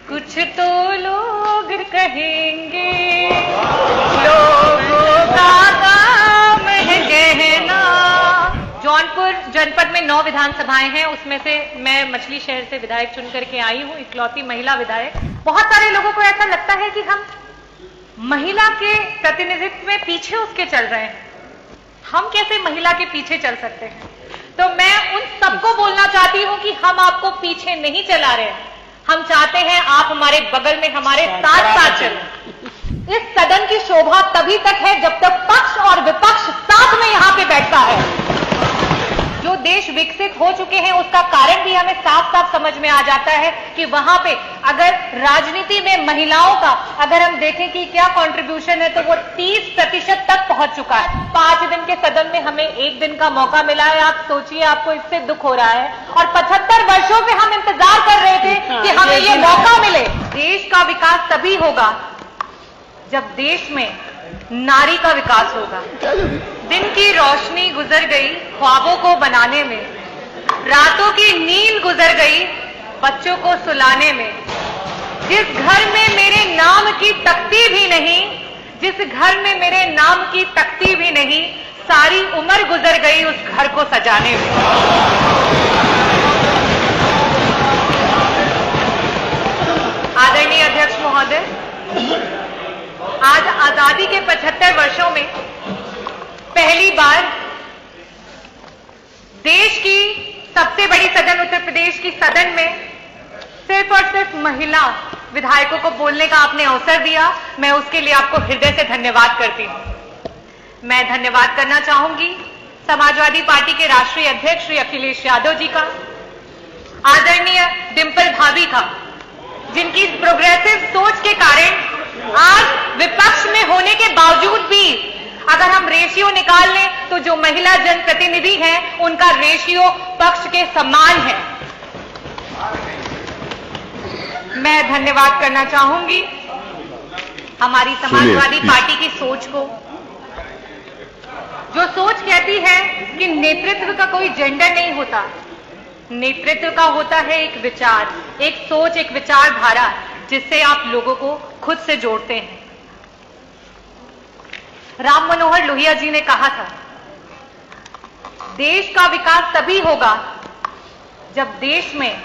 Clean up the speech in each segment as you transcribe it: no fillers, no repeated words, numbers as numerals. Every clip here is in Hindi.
कुछ तो लोग कहेंगे, लोगों का काम है कहना। जौनपुर जनपद में 9 विधानसभाएं हैं, उसमें से मैं मछली शहर से विधायक चुन करके आई हूं, इकलौती महिला विधायक। बहुत सारे लोगों को ऐसा लगता है कि हम महिला के प्रतिनिधित्व में पीछे उसके चल रहे हैं। हम कैसे महिला के पीछे चल सकते हैं? तो मैं उन सबको बोलना चाहती हूं कि हम आपको पीछे नहीं चला रहे हैं। हम चाहते हैं आप हमारे बगल में हमारे साथ साथ चलें। इस सदन की शोभा तभी तक है जब तक पक्ष और विपक्ष साथ में यहां पे बैठता है। जो देश विकसित हो चुके हैं उसका कारण भी हमें साफ साफ समझ में आ जाता है कि वहां पे अगर राजनीति में महिलाओं का अगर हम देखें कि क्या कंट्रीब्यूशन है तो वो 30% तक पहुंच चुका है। 5 दिन के सदन में हमें 1 दिन का मौका मिला है। आप सोचिए, आपको इससे दुख हो रहा है और 75 वर्षों से हम इंतजार कर रहे थे कि हमें ये मौका मिले। देश का विकास तभी होगा जब देश में नारी का विकास होगा। दिन की रोशनी गुजर गई ख्वाबों को बनाने में, रातों की नींद गुजर गई बच्चों को सुलाने में। जिस घर में मेरे नाम की तख्ती भी नहीं, जिस घर में मेरे नाम की तख्ती भी नहीं, सारी उम्र गुजर गई उस घर को सजाने में। आदरणीय अध्यक्ष महोदय, आज आजादी के 75 वर्षों में पहली बार देश की सबसे बड़ी सदन उत्तर प्रदेश की सदन में सिर्फ और सिर्फ महिला विधायकों को बोलने का आपने अवसर दिया। मैं उसके लिए आपको हृदय से धन्यवाद करती हूं। मैं धन्यवाद करना चाहूंगी समाजवादी पार्टी के राष्ट्रीय अध्यक्ष श्री अखिलेश यादव जी का, आदरणीय डिंपल भाभी का, जिनकी प्रोग्रेसिव सोच के कारण आज विपक्ष में होने के बावजूद भी अगर हम रेशियो निकाल लें तो जो महिला जनप्रतिनिधि हैं उनका रेशियो पक्ष के समान है। मैं धन्यवाद करना चाहूंगी हमारी समाजवादी पार्टी की सोच को, जो सोच कहती है कि नेतृत्व का कोई जेंडर नहीं होता। नेतृत्व का होता है एक विचार, एक सोच, एक विचारधारा जिससे आप लोगों को खुद से जोड़ते हैं। राम मनोहर लोहिया जी ने कहा था, देश का विकास तभी होगा जब देश में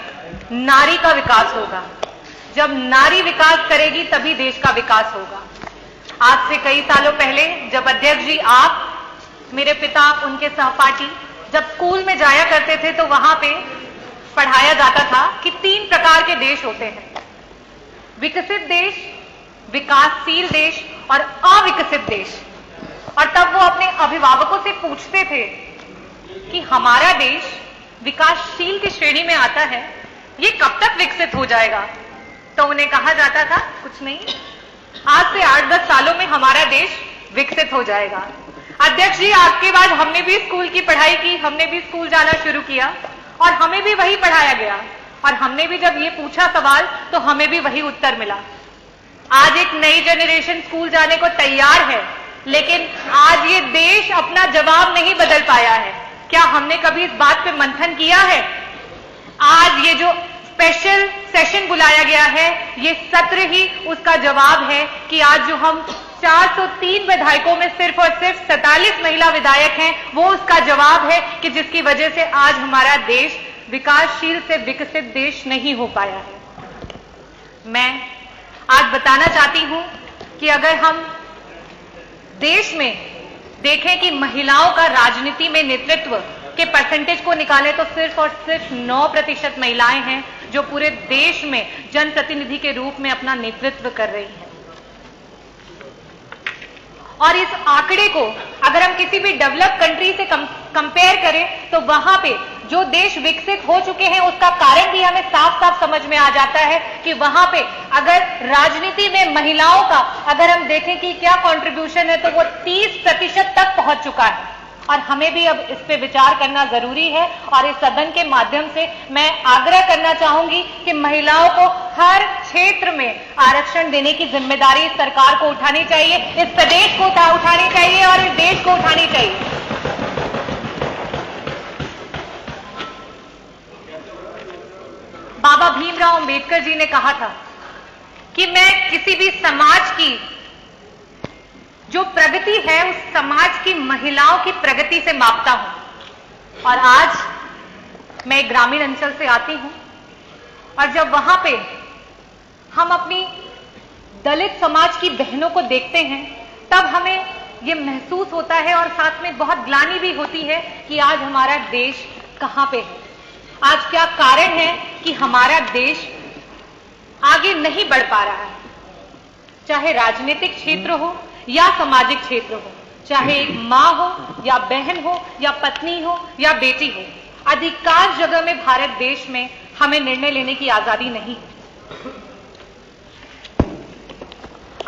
नारी का विकास होगा। जब नारी विकास करेगी तभी देश का विकास होगा। आज से कई सालों पहले जब अध्यक्ष जी आप, मेरे पिता, उनके सहपाठी जब स्कूल में जाया करते थे तो वहां पे पढ़ाया जाता था कि 3 प्रकार के देश होते हैं, विकसित देश, विकासशील देश और अविकसित देश। और तब वो अपने अभिभावकों से पूछते थे कि हमारा देश विकासशील की श्रेणी में आता है, ये कब तक विकसित हो जाएगा? तो उन्हें कहा जाता था कुछ नहीं, आज से 8-10 सालों में हमारा देश विकसित हो जाएगा। अध्यक्ष जी, आपके बाद हमने भी स्कूल की पढ़ाई की, हमने भी स्कूल जाना शुरू किया और हमें भी वही पढ़ाया गया और हमने भी जब ये पूछा सवाल तो हमें भी वही उत्तर मिला। आज एक नई जनरेशन स्कूल जाने को तैयार है, लेकिन आज ये देश अपना जवाब नहीं बदल पाया है। क्या हमने कभी इस बात पे मंथन किया है? आज ये जो स्पेशल सेशन बुलाया गया है, ये सत्र ही उसका जवाब है कि आज जो हम 403 विधायकों में सिर्फ और सिर्फ 47 महिला विधायक हैं, वो उसका जवाब है कि जिसकी वजह से आज हमारा देश विकासशील से विकसित देश नहीं हो पाया है। मैं आज बताना चाहती हूं कि अगर हम देश में देखें कि महिलाओं का राजनीति में नेतृत्व के परसेंटेज को निकालें तो सिर्फ और सिर्फ 9% महिलाएं हैं जो पूरे देश में जनप्रतिनिधि के रूप में अपना नेतृत्व कर रही हैं। और इस आंकड़े को अगर हम किसी भी डेवलप कंट्री से कंपेयर करें तो वहां पे जो देश विकसित हो चुके हैं उसका कारण भी हमें साफ साफ समझ में आ जाता है कि वहां पे अगर राजनीति में महिलाओं का अगर हम देखें कि क्या कंट्रीब्यूशन है तो वो 30% तक पहुंच चुका है। और हमें भी अब इस पे विचार करना जरूरी है और इस सदन के माध्यम से मैं आग्रह करना चाहूंगी कि महिलाओं को हर क्षेत्र में आरक्षण देने की जिम्मेदारी सरकार को उठानी चाहिए, इस प्रदेश को उठानी चाहिए और इस देश को उठानी चाहिए। बाबा भीमराव अंबेडकर जी ने कहा था कि मैं किसी भी समाज की जो प्रगति है उस समाज की महिलाओं की प्रगति से मापता हूं। और आज मैं एक ग्रामीण अंचल से आती हूं और जब वहां पे हम अपनी दलित समाज की बहनों को देखते हैं तब हमें ये महसूस होता है और साथ में बहुत ग्लानि भी होती है कि आज हमारा देश कहां पे है, आज क्या कारण है कि हमारा देश आगे नहीं बढ़ पा रहा है। चाहे राजनीतिक क्षेत्र हो या सामाजिक क्षेत्र हो, चाहे एक मां हो या बहन हो या पत्नी हो या बेटी हो, अधिकांश जगह में भारत देश में हमें निर्णय लेने की आजादी नहीं है।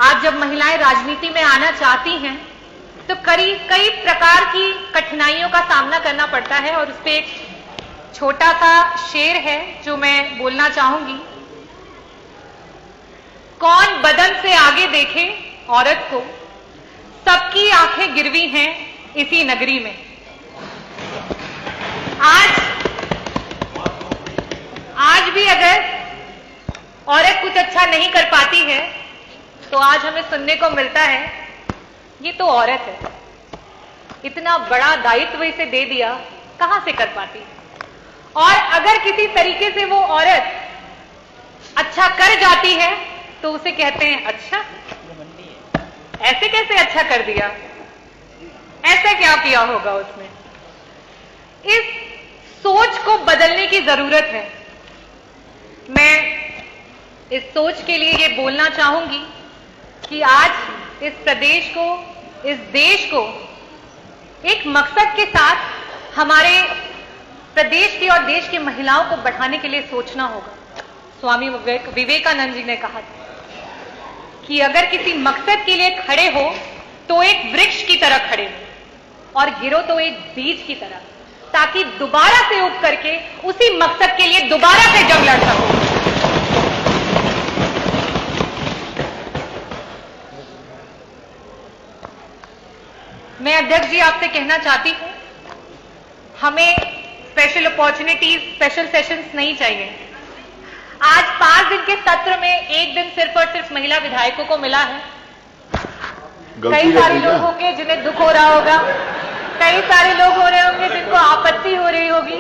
आज जब महिलाएं राजनीति में आना चाहती हैं तो कई प्रकार की कठिनाइयों का सामना करना पड़ता है और उस पर एक छोटा सा शेर है जो मैं बोलना चाहूंगी। कौन बदन से आगे देखे औरत को, सबकी आंखें गिरवी हैं इसी नगरी में। आज भी अगर औरत कुछ अच्छा नहीं कर पाती है तो आज हमें सुनने को मिलता है ये तो औरत है, इतना बड़ा दायित्व इसे दे दिया, कहां से कर पाती। और अगर किसी तरीके से वो औरत अच्छा कर जाती है तो उसे कहते हैं अच्छा, ऐसे कैसे अच्छा कर दिया, ऐसा क्या किया होगा उसने। इस सोच को बदलने की जरूरत है। मैं इस सोच के लिए ये बोलना चाहूंगी कि आज इस प्रदेश को, इस देश को एक मकसद के साथ हमारे प्रदेश की और देश की महिलाओं को बढ़ाने के लिए सोचना होगा। स्वामी विवेकानंद जी ने कहा था कि अगर किसी मकसद के लिए खड़े हो तो एक वृक्ष की तरह खड़े हो और गिरो तो एक बीज की तरह, ताकि दोबारा से उग करके उसी मकसद के लिए दोबारा से जंग लड़ सको। मैं अध्यक्ष जी आपसे कहना चाहती हूं, हमें स्पेशल अपॉर्चुनिटीज, स्पेशल सेशंस नहीं चाहिए। आज 5 दिन के सत्र में 1 दिन सिर्फ और सिर्फ महिला विधायकों को मिला है। कई सारे लोग होंगे जिन्हें दुख हो रहा होगा, कई सारे लोग हो रहे होंगे जिनको आपत्ति हो रही होगी,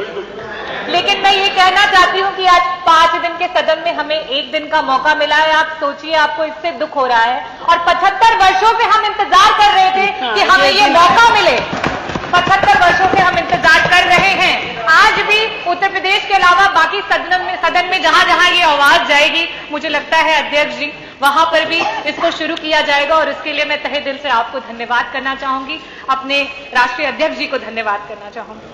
लेकिन मैं ये कहना चाहती हूं कि आज 5 दिन के सदन में हमें 1 दिन का मौका मिला है। आप सोचिए, आपको इससे दुख हो रहा है और 75 वर्षों से हम इंतजार कर रहे थे कि हमें ये मौका मिले। 75 वर्षों से हम इंतजार कर रहे हैं। आज भी उत्तर प्रदेश के अलावा बाकी सदन में जहां जहां ये आवाज जाएगी, मुझे लगता है अध्यक्ष जी वहां पर भी इसको शुरू किया जाएगा और इसके लिए मैं तहे दिल से आपको धन्यवाद करना चाहूंगी, अपने राष्ट्रीय अध्यक्ष जी को धन्यवाद करना चाहूंगी।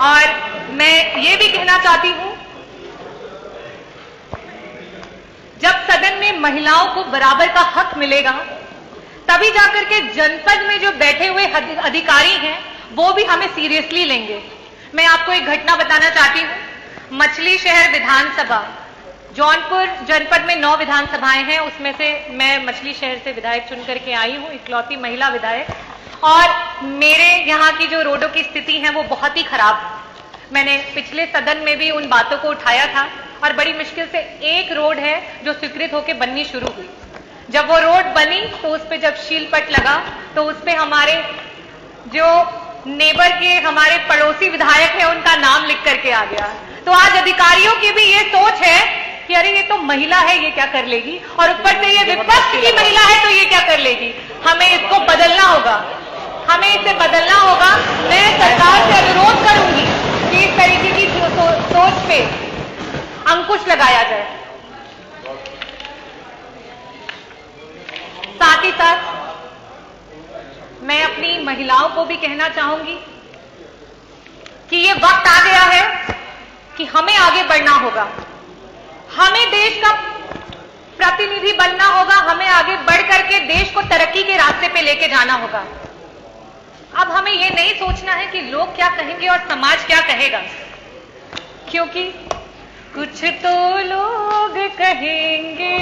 और मैं ये भी कहना चाहती हूं, जब सदन में महिलाओं को बराबर का हक मिलेगा तभी जाकर के जनपद में जो बैठे हुए अधिकारी हैं वो भी हमें सीरियसली लेंगे। मैं आपको एक घटना बताना चाहती हूं। मछली शहर विधानसभा, जौनपुर जनपद में 9 विधानसभाएं हैं, उसमें से मैं मछली शहर से विधायक चुन करके आई हूं, इकलौती महिला विधायक। और मेरे यहाँ की जो रोडों की स्थिति है वो बहुत ही खराब है। मैंने पिछले सदन में भी उन बातों को उठाया था और बड़ी मुश्किल से एक रोड है जो स्वीकृत होकर बननी शुरू हुई। जब वो रोड बनी तो उस पर जब शीलपट लगा तो उस पर हमारे जो नेबर के हमारे पड़ोसी विधायक हैं उनका नाम लिख करके आ गया। तो आज अधिकारियों की भी ये सोच है कि अरे ये तो महिला है, ये क्या कर लेगी, और ऊपर से ये विपक्ष की महिला है तो ये क्या कर लेगी। हमें इसको बदलना होगा, हमें इसे बदलना होगा। मैं सरकार से अनुरोध करूंगी कि इस तरीके की सोच पे अंकुश लगाया जाए। साथ ही साथ मैं अपनी महिलाओं को भी कहना चाहूंगी कि ये वक्त आ गया है कि हमें आगे बढ़ना होगा, हमें देश का प्रतिनिधि बनना होगा, हमें आगे बढ़ करके देश को तरक्की के रास्ते पे लेके जाना होगा। अब हमें ये नहीं सोचना है कि लोग क्या कहेंगे और समाज क्या कहेगा, क्योंकि कुछ तो लोग कहेंगे,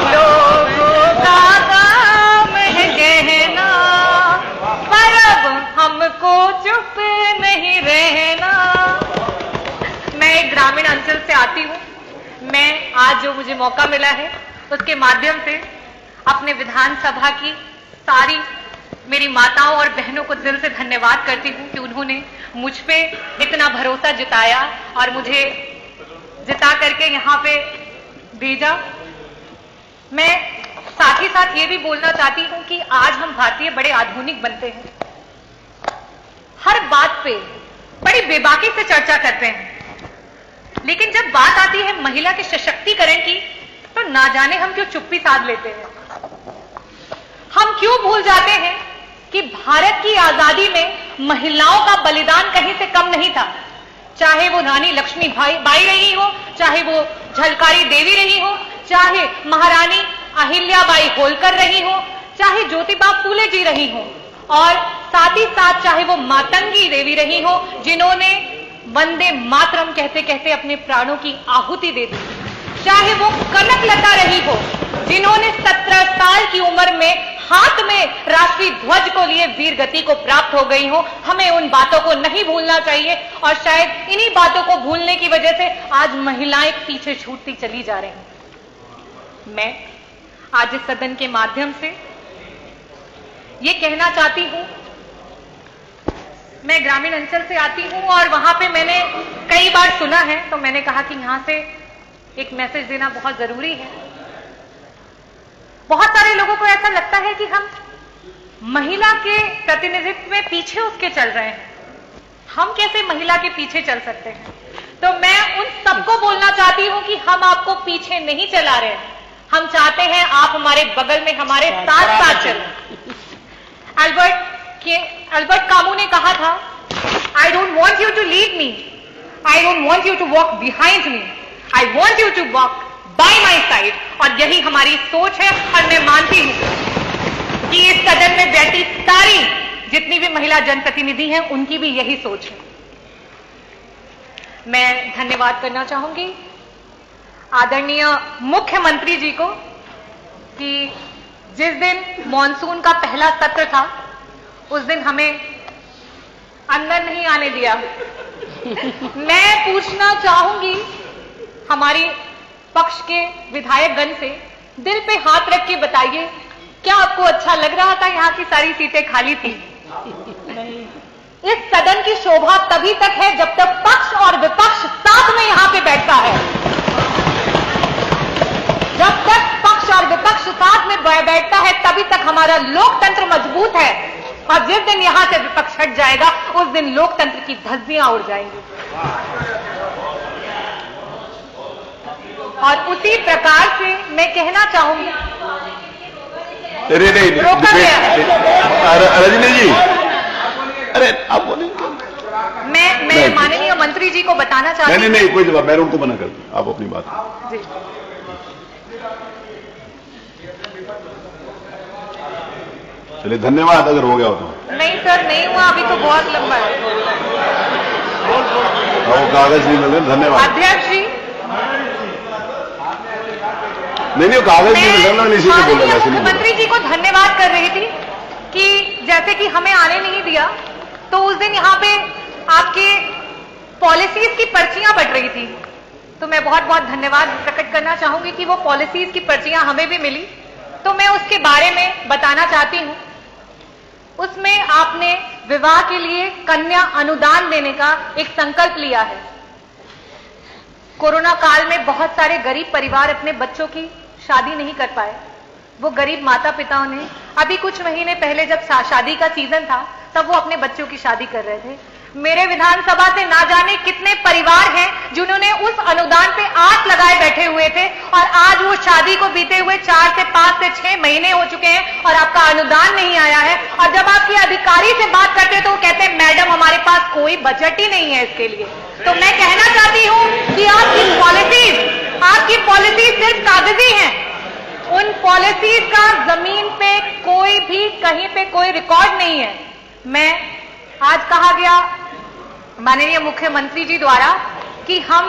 लोगों का काम है कहना, पर अब हमको चुप नहीं रहना। मैं एक ग्रामीण अंचल से आती हूँ, मैं आज जो मुझे मौका मिला है उसके माध्यम से अपने विधानसभा की सारी मेरी माताओं और बहनों को दिल से धन्यवाद करती हूं कि उन्होंने मुझ पे इतना भरोसा जताया और मुझे जिता करके यहां पे भेजा। मैं साथ ही साथ ये भी बोलना चाहती हूं कि आज हम भारतीय बड़े आधुनिक बनते हैं, हर बात पे बड़ी बेबाकी से चर्चा करते हैं, लेकिन जब बात आती है महिला के सशक्तिकरण की तो ना जाने हम क्यों चुप्पी साध लेते हैं। हम क्यों भूल जाते हैं कि भारत की आजादी में महिलाओं का बलिदान कहीं से कम नहीं था, चाहे वो रानी लक्ष्मीबाई रही हो, चाहे वो झलकारी देवी रही हो, चाहे महारानी अहिल्याबाई होलकर रही हो, चाहे ज्योतिबा फूले जी रही हो, और साथ ही साथ चाहे वो मातंगी देवी रही हो जिन्होंने वंदे मातरम कहते कहते अपने प्राणों की आहुति दे दी, चाहे वो कनकलता रही हो जिन्होंने 17 साल की उम्र में हाथ में राष्ट्रीय ध्वज को लिए वीर गति को प्राप्त हो गई हो। हमें उन बातों को नहीं भूलना चाहिए और शायद इन्हीं बातों को भूलने की वजह से आज महिलाएं पीछे छूटती चली जा रही हैं। मैं आज इस सदन के माध्यम से ये कहना चाहती हूं, मैं ग्रामीण अंचल से आती हूं और वहां पे मैंने कई बार सुना है, तो मैंने कहा कि यहां से एक मैसेज देना बहुत जरूरी है। बहुत सारे लोगों को ऐसा लगता है कि हम महिला के प्रतिनिधित्व में पीछे उसके चल रहे हैं, हम कैसे महिला के पीछे चल सकते हैं। तो मैं उन सबको बोलना चाहती हूं कि हम आपको पीछे नहीं चला रहे हैं, हम चाहते हैं आप हमारे बगल में हमारे साथ साथ चलें। अल्बर्ट कामू ने कहा था, I don't want you to lead me, I don't want you to walk behind me, I want you to walk by my side. और यही हमारी सोच है और मैं मानती हूं कि इस सदन में बैठी सारी जितनी भी महिला जनप्रतिनिधि हैं उनकी भी यही सोच है। मैं धन्यवाद करना चाहूंगी आदरणीय मुख्यमंत्री जी को कि जिस दिन मॉनसून का पहला सत्र था उस दिन हमें अंदर नहीं आने दिया। मैं पूछना चाहूंगी हमारी पक्ष के विधायकगण से, दिल पे हाथ रख के बताइए, क्या आपको अच्छा लग रहा था यहाँ की सारी सीटें खाली थी? इस सदन की शोभा तभी तक है जब तक पक्ष और विपक्ष साथ में यहां पे बैठता है। जब तक पक्ष और विपक्ष साथ में बैठता है तभी तक हमारा लोकतंत्र मजबूत है, और जिस दिन यहां से विपक्ष हट जाएगा उस दिन लोकतंत्र की धज्जियां उड़ जाएंगी। और उसी प्रकार से मैं कहना चाहूंगी, रोका गया है। रजनी जी, अरे आप बोलें। मैं माननीय मंत्री जी को बताना चाहती हूं। नहीं, कोई जवाब, मैं उनको मना कर दूं, आप अपनी बात जी। चलिए धन्यवाद, अगर हो गया हो तो। नहीं सर, नहीं हुआ, अभी तो बहुत लंबा है। वो कागज नहीं मिल रहे, धन्यवाद अध्यक्ष जी। नहीं, कागज नहीं मिल रहा, इसी को बोला। मुख्यमंत्री जी को धन्यवाद कर रही थी कि जैसे कि हमें आने नहीं दिया, तो उस दिन यहाँ पे आपके पॉलिसीज की पर्चियां बट रही थी, तो मैं बहुत बहुत धन्यवाद प्रकट करना चाहूंगी कि वो पॉलिसीज की पर्चियां हमें भी मिली। तो मैं उसके बारे में बताना चाहती हूं। उसमें आपने विवाह के लिए कन्या अनुदान देने का एक संकल्प लिया है। कोरोना काल में बहुत सारे गरीब परिवार अपने बच्चों की शादी नहीं कर पाए। वो गरीब माता पिताओं ने अभी कुछ महीने पहले जब शादी का सीजन था तब वो अपने बच्चों की शादी कर रहे थे। मेरे विधानसभा से ना जाने कितने परिवार हैं जिन्होंने उस अनुदान पे आस लगाए बैठे हुए थे, और आज वो शादी को बीते हुए 4 से 5 से 6 महीने हो चुके हैं और आपका अनुदान नहीं आया है। और जब आपके अधिकारी से बात करते हैं तो वो कहते हैं मैडम हमारे पास कोई बजट ही नहीं है इसके लिए। तो मैं कहना चाहती हूं कि आपकी पॉलिसीज सिर्फ कागजी हैं, उन पॉलिसीज का जमीन पे कोई भी कहीं पे कोई रिकॉर्ड नहीं है। मैं आज कहा गया माननीय मुख्यमंत्री जी द्वारा कि हम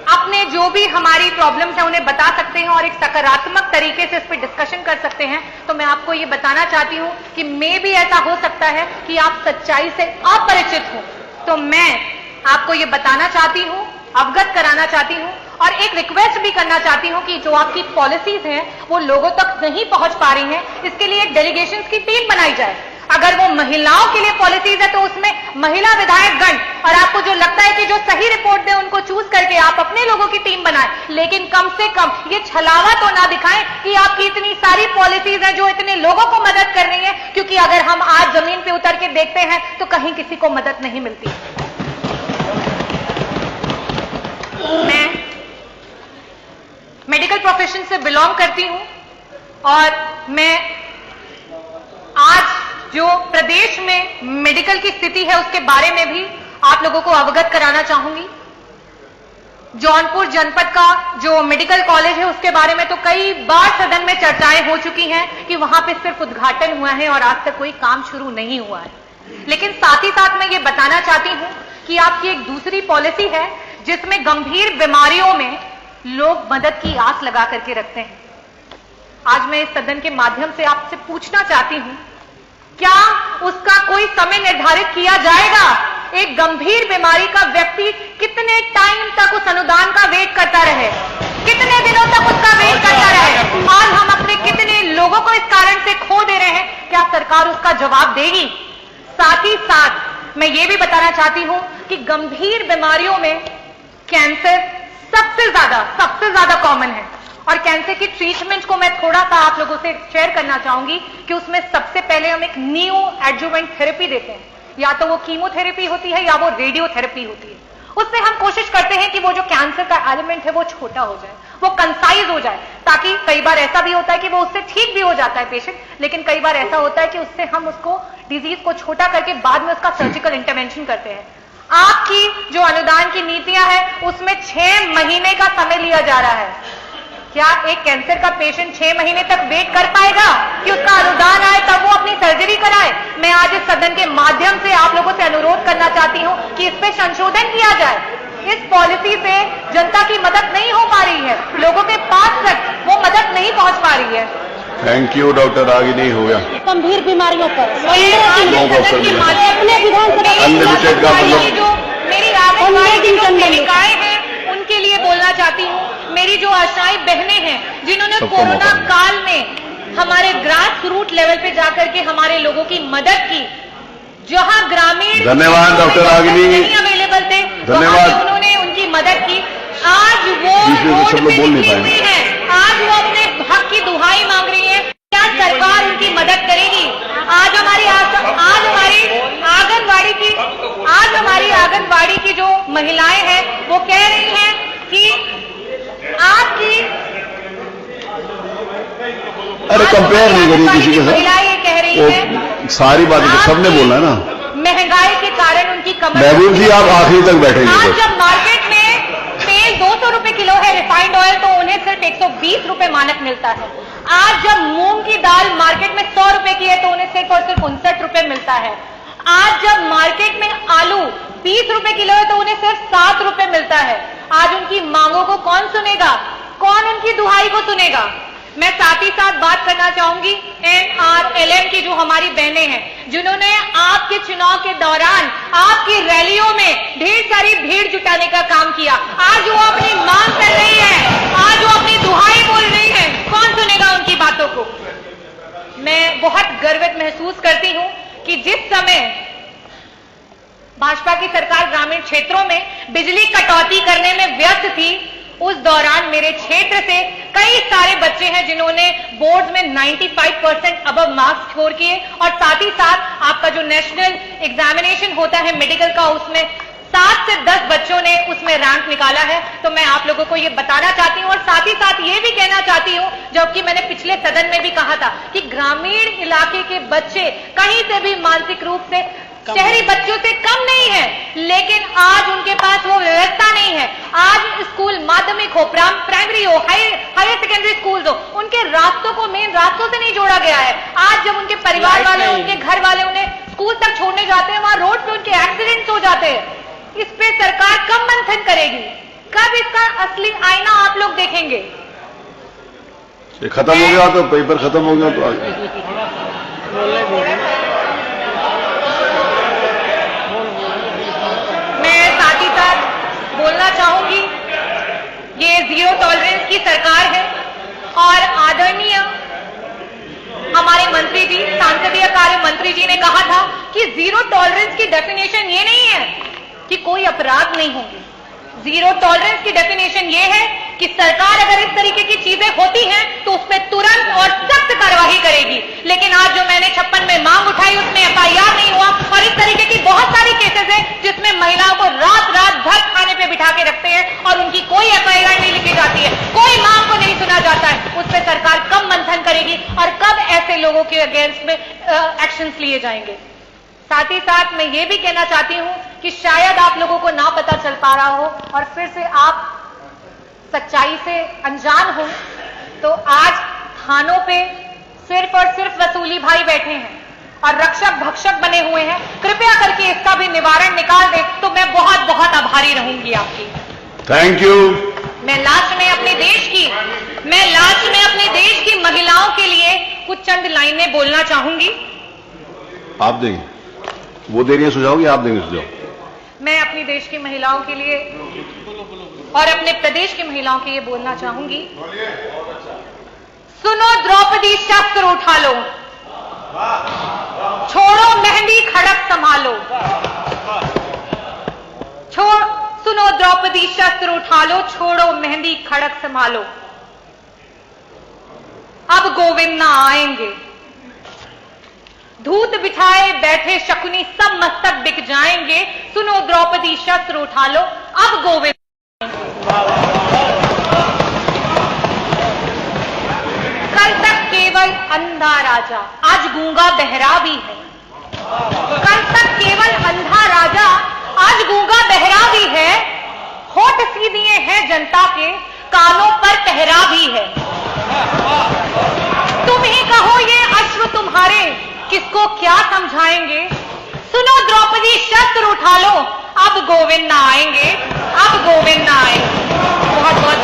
अपने जो भी हमारी प्रॉब्लम्स हैं उन्हें बता सकते हैं और एक सकारात्मक तरीके से इस पर डिस्कशन कर सकते हैं। तो मैं आपको ये बताना चाहती हूं कि मे भी ऐसा हो सकता है कि आप सच्चाई से अपरिचित हो, तो मैं आपको ये बताना चाहती हूं, अवगत कराना चाहती हूं और एक रिक्वेस्ट भी करना चाहती हूं कि जो आपकी पॉलिसीज हैं वो लोगों तक नहीं पहुंच पा रही हैं, इसके लिए डेलीगेशंस की टीम बनाई जाए। अगर वो महिलाओं के लिए पॉलिसीज है तो उसमें महिला विधायकगण, और आपको जो लगता है कि जो सही रिपोर्ट दे उनको चूज करके आप अपने लोगों की टीम बनाएं, लेकिन कम से कम ये छलावा तो ना दिखाएं कि आपकी इतनी सारी पॉलिसीज हैं जो इतने लोगों को मदद कर रही हैं, क्योंकि अगर हम आज जमीन पे उतर के देखते हैं तो कहीं किसी को मदद नहीं मिलती। मैं मेडिकल प्रोफेशन से बिलोंग करती हूं और मैं आज जो प्रदेश में मेडिकल की स्थिति है उसके बारे में भी आप लोगों को अवगत कराना चाहूंगी। जौनपुर जनपद का जो मेडिकल कॉलेज है उसके बारे में तो कई बार सदन में चर्चाएं हो चुकी हैं कि वहां पे सिर्फ उद्घाटन हुआ है और आज तक कोई काम शुरू नहीं हुआ है। लेकिन साथ ही साथ मैं ये बताना चाहती हूं कि आपकी एक दूसरी पॉलिसी है जिसमें गंभीर बीमारियों में लोग मदद की आस लगा करके रखते हैं। आज मैं इस सदन के माध्यम से आपसे पूछना चाहती हूं, क्या उसका कोई समय निर्धारित किया जाएगा? एक गंभीर बीमारी का व्यक्ति कितने टाइम तक उस अनुदान का वेट करता रहे, कितने दिनों तक उसका वेट करता रहे? आज हम अपने कितने लोगों को इस कारण से खो दे रहे हैं, क्या सरकार उसका जवाब देगी? साथ ही साथ मैं ये भी बताना चाहती हूं कि गंभीर बीमारियों में कैंसर सबसे ज्यादा कॉमन है और कैंसर की ट्रीटमेंट को मैं थोड़ा सा आप लोगों से शेयर करना चाहूंगी कि उसमें सबसे पहले हम एक न्यू एडजुवेंट थेरेपी देते हैं, या तो वो कीमोथेरेपी होती है या वो रेडियोथेरेपी होती है। उससे हम कोशिश करते हैं कि वो जो कैंसर का एलिमेंट है वो छोटा हो जाए, वो कंसाइज हो जाए, ताकि कई बार ऐसा भी होता है कि वो उससे ठीक भी हो जाता है पेशेंट, लेकिन कई बार ऐसा होता है कि उससे हम उसको डिजीज को छोटा करके बाद में उसका सर्जिकल इंटरवेंशन करते हैं। आपकी जो अनुदान की नीतियां हैं उसमें 6 महीने का समय लिया जा रहा है। क्या एक कैंसर का पेशेंट 6 महीने तक वेट कर पाएगा कि उसका अनुदान आए तब वो अपनी सर्जरी कराए? मैं आज इस सदन के माध्यम से आप लोगों से अनुरोध करना चाहती हूं कि इस पे संशोधन किया जाए। इस पॉलिसी से जनता की मदद नहीं हो पा रही है, लोगों के पास तक वो मदद नहीं पहुंच पा रही है। थैंक यू डॉक्टर रागिनी, हो गया। गंभीर बीमारियों पर मेरी आंगनबाड़ी जो सेविकाएं हैं उनके लिए बोलना चाहती हूँ। मेरी जो आशाएं बहनें हैं जिन्होंने कोरोना काल में हमारे ग्रास रूट लेवल पे जाकर के हमारे लोगों की मदद की, जहां ग्रामीण धन्यवाद डॉक्टर रागिनी, नहीं अवेलेबल थे, धन्यवाद, उन्होंने उनकी मदद की। आज वो रोड पे निकली हुई है, आज वो अपने हक की दुहाई मांग रही है। क्या सरकार उनकी मदद करेगी? आज हमारी आंगनबाड़ी की जो महिलाएं हैं वो कह रही हैं कि आपकी, अरे कंपेयर नहीं करिए किसी के साथ, महिलाएं ये कह रही है, सारी बातें तो सबने बोलना है ना। महंगाई के कारण उनकी कमर, महबूब जी आप आखिरी तक बैठेंगे। आज जब मार्केट में तेल 200 रुपए किलो है रिफाइंड ऑयल, तो उन्हें सिर्फ 120 रुपए मानक मिलता है। आज जब मूंग की दाल मार्केट में 100 रुपए की है तो उन्हें सिर्फ और सिर्फ 59 रुपए मिलता है। आज जब मार्केट में आलू 30 रुपए किलो है तो उन्हें सिर्फ 7 रुपए मिलता है। आज उनकी मांगों को कौन सुनेगा? कौन उनकी दुहाई को सुनेगा? मैं साथ ही साथ बात करना चाहूंगी NRLM की जो हमारी बहनें हैं, जिन्होंने आपके चुनाव के दौरान आपकी रैलियों में ढेर सारी भीड़ जुटाने का काम किया। आज वो अपनी मांग कर रही है, आज वो अपनी दुहाई बोल रही है, कौन सुनेगा उनकी बातों को? मैं बहुत गर्वित महसूस करती हूं कि जिस समय भाजपा की सरकार ग्रामीण क्षेत्रों में बिजली कटौती करने में व्यस्त थी, उस दौरान मेरे क्षेत्र से कई सारे बच्चे हैं जिन्होंने बोर्ड में 95% अबव मार्क्स स्कोर किए, और साथ ही साथ आपका जो नेशनल एग्जामिनेशन होता है मेडिकल का, उसमें 7 से 10 बच्चों ने उसमें रैंक निकाला है। तो मैं आप लोगों को ये बताना चाहती हूँ और साथ ही साथ ये भी कहना चाहती हूँ, जबकि मैंने पिछले सदन में भी कहा था कि ग्रामीण इलाके के बच्चे कहीं से भी मानसिक रूप से शहरी बच्चों से कम नहीं है, लेकिन आज उनके पास वो व्यवस्था नहीं है। आज स्कूल माध्यमिक हो, प्राइमरी हो, हायर सेकेंडरी स्कूल हो, उनके रास्तों को मेन रास्तों से नहीं जोड़ा गया है। आज जब उनके परिवार वाले, उनके घर वाले उन्हें स्कूल तक छोड़ने जाते हैं, वहां रोड पे उनके एक्सीडेंट्स हो जाते हैं। इस पे सरकार कब मंथन करेगी? कब इसका असली आईना आप लोग देखेंगे? ये खत्म हो गया तो पेपर खत्म हो गया तो आगे। मैं साथ ही साथ बोलना चाहूंगी ये जीरो टॉलरेंस की सरकार है और आदरणीय हमारे मंत्री जी, सांसदीय कार्य मंत्री जी ने कहा था कि जीरो टॉलरेंस की डेफिनेशन ये नहीं है कि कोई अपराध नहीं होंगे। जीरो टॉलरेंस की डेफिनेशन ये है कि सरकार अगर इस तरीके की चीजें होती हैं तो उस पर तुरंत और सख्त कार्रवाई करेगी। लेकिन आज जो मैंने 56 में मांग उठाई उसमें एफआईआर नहीं हुआ और इस तरीके की बहुत सारी केसेस हैं जिसमें महिलाओं को रात रात भर खाने पे बिठा के रखते हैं और उनकी कोई एफआईआर नहीं लिखी जाती है, कोई मांग को नहीं सुना जाता है। उस पर सरकार कब मंथन करेगी और कब ऐसे लोगों के अगेंस्ट में एक्शंस लिए जाएंगे। साथ ही साथ मैं ये भी कहना चाहती हूं कि शायद आप लोगों को ना पता चल पा रहा हो और फिर से आप सच्चाई से अनजान हो, तो आज थानों पे सिर्फ और सिर्फ वसूली भाई बैठे हैं और रक्षक भक्षक बने हुए हैं। कृपया करके इसका भी निवारण निकाल दे तो मैं बहुत बहुत आभारी रहूंगी आपकी। Thank you. मैं लास्ट में अपने देश की महिलाओं के लिए कुछ चंद लाइनें बोलना चाहूंगी। आप देंगे, वो दे रही है सुझाव या आप देंगे सुझाव? मैं अपनी देश की महिलाओं के लिए और अपने प्रदेश की महिलाओं के लिए बोलना चाहूंगी। सुनो द्रौपदी शस्त्र उठा लो, छोड़ो मेहंदी खड़क संभालो। सुनो द्रौपदी शस्त्र उठा लो, छोड़ो मेहंदी खड़क संभालो। अब गोविंद ना आएंगे, धूत बिछाए बैठे शकुनी सब मस्तक बिक जाएंगे। सुनो द्रौपदी शस्त्र उठा लो, अब गोविंद। कल तक केवल अंधा राजा, आज गूंगा बहरा भी है। कल तक केवल अंधा राजा, आज गूंगा बहरा भी है। होठ सी दिए हैं जनता के, कानों पर पहरा भी है। तुम ही कहो ये अश्व तुम्हारे, किसको क्या समझाएंगे। सुनो द्रौपदी शस्त्र उठा लो, अब गोविंद ना आएंगे।